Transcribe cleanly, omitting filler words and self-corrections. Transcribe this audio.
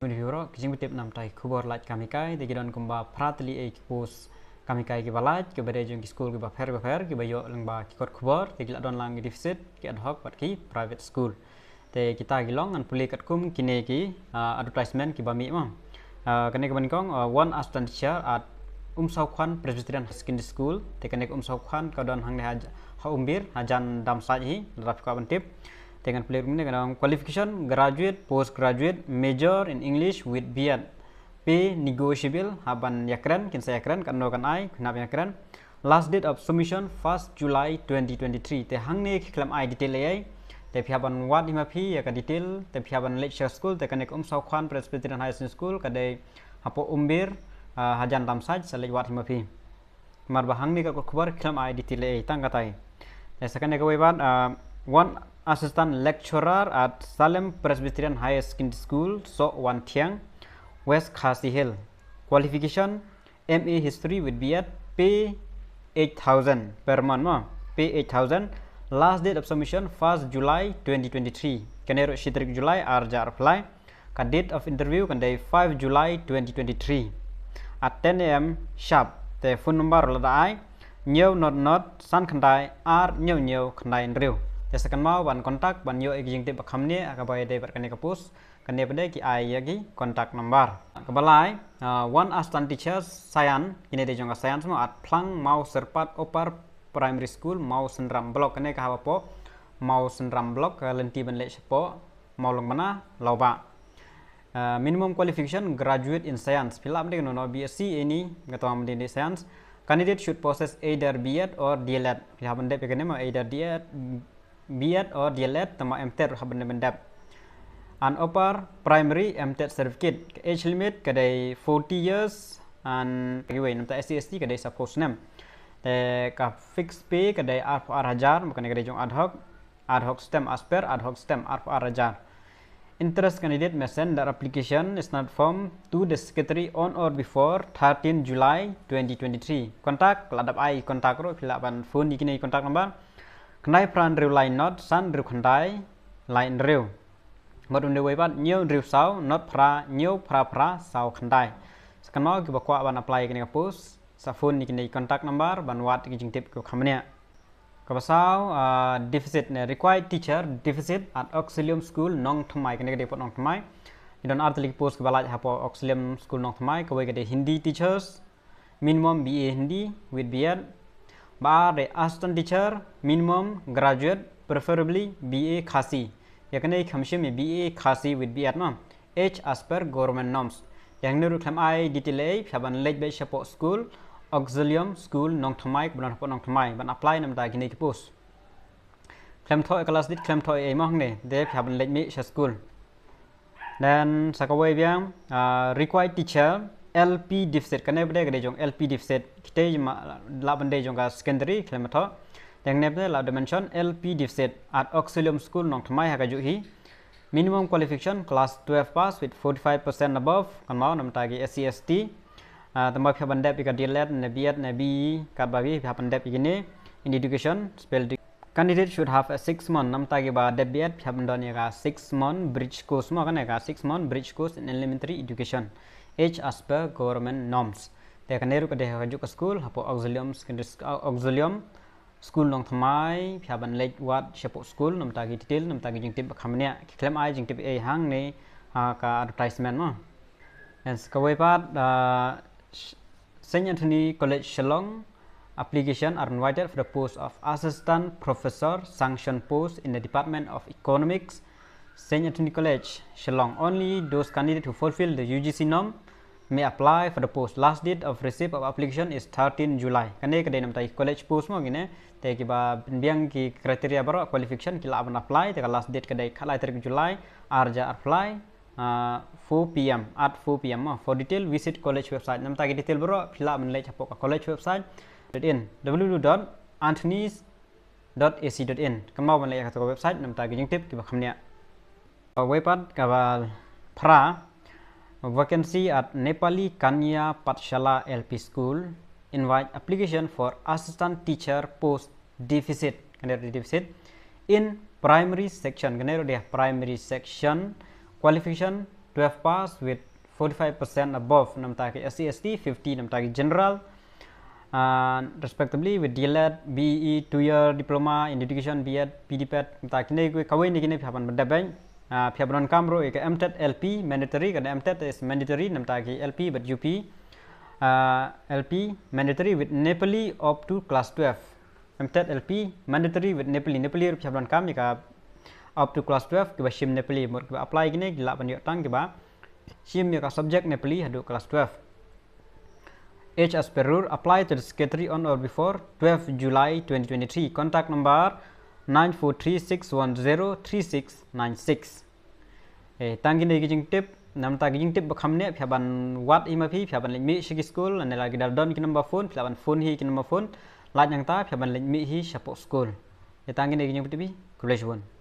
Menurut kijing betip nam tai Khubor Laitkam hikai de gidon kumba pratli e kipus kamikai ki balait ke bade jong ki skul ki bapher ki bayo lengba ki kot khubor te gila don lang deficit ki ad hoc pat ki private school te kita gilong an puli kat kum kine ki advertisement ki bami ma kene ke bankong one assistant teacher at sau khan presbyterian secondary school te kene sau khan ka don hang ne ha umbir hajan dam sa hi raf ka bantip dengan player ini dengan qualification graduate postgraduate major in English with B.Ed pay negotiable haban yakran kin saya yakran kan no kan ai kenap yakran last date of submission 1st July 2023 te hang ne klam ai detail ai te phiaban wat hima phi ya ka detail te phiaban lecture school te kan sau khan presbyterian high school ka de hapo umbir hajan tam saj sale wat hima phi mar ba hang ne ka khbar klam ai detail ai tang katai te sakane ka webat one assistant lecturer at Salem Presbyterian High Secondary School, So Wan Thiang, West Khasi Hill. Qualification MA History with B.Ed, pay 8,000 per month, pay 8,000. Last date of submission 1st July 2023. Kanero Shitrik July arja apply. Ka date of interview kan day 5 July 2023 at 10 AM sharp. The phone number lada ai nhiều not san khandai ar nhiều khandai real. Jasa kan mau ban kontak ban yo eging tip bakam ni akabai de berkane kapus kane pada ki ai yagi kontak number kabalai one assistant teacher sayan ini de jonga sayan semua at plang mau serpat opar primary school mau senram blok kane ka hapo mau senram blok lenti ban le sepo mau long mana loba minimum qualification graduate in science filam de no BSc ini ngato am de science candidate should possess either B.Ed or D.Led filam de pekane ma either B.Ed or D.Led tama MTED haban mendap an upper primary MTED certificate age limit kadai 40 years and giwe namta SC/ST kadai suppose nem te ka fixed pay kadai R hajar bukan kadai jong ad hoc stem asper ad hoc stem R hajar interest candidate may send their application is not form to the secretary on or before 13 July 2023 kontak ladap ai kontak ro filaban phone dikini kontak number Kendai peran riu lain not san riu kendai lain riu. Madun dewe bat nhiều riu sau not pra nhiều pra sau kendai. Sekarang mau kita kuat ban apply kini kapus. Sa phone ni kini contact number ban wat ki jing tip ke kamania. Kapasau deficit ne required teacher deficit at auxilium school nong thamai kini ke pot nong thamai. Idon artlik post ke balaj hapo auxilium school nong thamai ke ke Hindi teachers minimum BA Hindi with B.Ed Bar the assistant teacher minimum graduate preferably BA Khasi. Ya kena khamshim BA Khasi with B.Ed ma. Age as per government norms. Yang ni ruklam ai detail ai phaban lej be support school auxilium school nong thamai ban pot nong thamai ban apply nam ta kini kipus. Klam thoi kelas dit klam thoi ai mong ne de phaban lej mi school. Dan sakawai biang required teacher LP deficit kena benda kena jong LP deficit kita la benda jong ka secondary klemato yang nebne la dimension LP deficit at auxilium school nong thamai ha ka juhi minimum qualification class 12 pass with 45% above kan mau nam tagi SC/ST tambah pha benda pi ka D.Led ne B.Ed ne B ka babi pha benda pi gini in education spell candidate should have a 6 month nam tagi ba de B.Ed pha benda ni ka 6 month bridge course ma kan ka 6 month bridge course in elementary education age as per government norms. Te kaneru ka deha juk school hapo auxilium school nong thamai phaban lej wat support school nam tagi detail nam tagi jing tip khamne claim ai jing tip ai hang ne ka advertisement ma. And skawai pat Saint Anthony College Shillong application are invited for the post of assistant professor sanctioned post in the Department of Economics Saint Anthony College Shillong. Only those candidates who fulfill the UGC norm may apply for the post. Last date of receipt of application is 13 July. Kane kadai nam tai college post mo gine te ki ba biang ki criteria baro qualification kila aban apply te last date kadai khalai tarik July arja apply 4 PM at 4 PM mo. For detail visit college website. Nam tai detail baro kila aban lej hapo college website .in www.anthonys.ac.in. Kamau ban lej ka website nam tai jing tip ki ba khamnia. Wepat kabal pra vacancy at Nepali Kanya Patshala LP School invite application for assistant teacher post deficit in primary section primary section qualification 12 pass with 45% above nam ta ki SC/ST, 50 nam ta ki general, respectively with DLED, BE 2-year diploma in education, BEd, PDPEd nam ta ki ne kawai ni phaban badabeng phaban kamro ek MTET LP mandatory kan MTET is mandatory nam ta ki LP but UP LP mandatory with Nepali up to class 12. MTET LP mandatory with Nepali phaban kam ni ka up to class 12 kiba shim Nepali mot kiba apply gini gila ban yok tang kiba shim ya subject Nepali hadu class 12. Age as per rule apply to the secretary on or before 12 July 2023. Contact number 9436103696. Tang gini gijing tip nam ta gijing tip bakham ne phaban wat imapi phaban limi shigi school and lagi dardon ki number phone phaban phone hi ki number phone laj yang ta phaban limi hi support school. Tang gini gijing tibi. Congratulations.